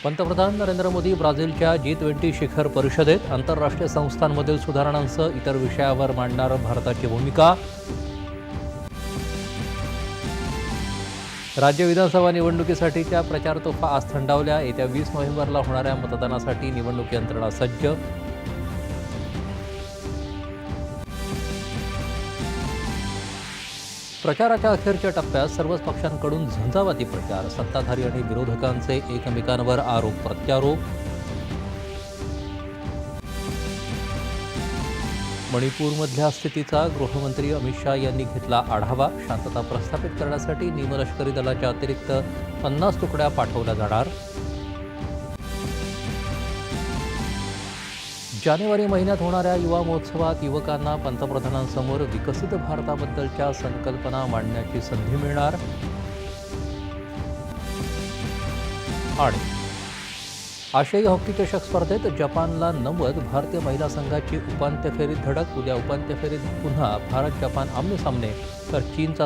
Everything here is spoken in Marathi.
पंतप्रधान नरेंद्र मोदी ब्राझीलच्या G20 शिखर परिषदेत आंतरराष्ट्रीय संस्थांमधील सुधारणांसह इतर विषयावर मांडणार भारताची भूमिका. राज्य विधानसभा निवडणुकीसाठीच्या प्रचार तोफा आज थंडावल्या. येत्या 20 नोव्हेंबरला होणाऱ्या मतदानासाठी निवडणूक यंत्रणा सज्ज. प्रचाराच्या अखेरच्या टप्प्यात सर्वच पक्षांकडून झंझावाती प्रचार. सत्ताधारी आणि विरोधकांचे एकमेकांवर आरोप प्रत्यारोप. मणिपूरमधल्या स्थितीचा गृहमंत्री अमित शाह यांनी घेतला आढावा. शांतता प्रस्थापित करण्यासाठी निमलष्करी दलाच्या अतिरिक्त 50 तुकड्या पाठवल्या जाणार. जानेवारी महिन्यात होणाऱ्या युवा महोत्सवात युवकांना पंतप्रधानांसमोर विकसित भारताबद्दलच्या संकल्पना मांडण्याची संधी मिळणार. आणि आशियाई हॉकी चषक स्पर्धेत जपानला 90. भारतीय महिला संघाची उपांत्य फेरीत धडक. उद्या उपांत्य फेरीत पुन्हा भारत जपान आमने सामने, तर चीनचा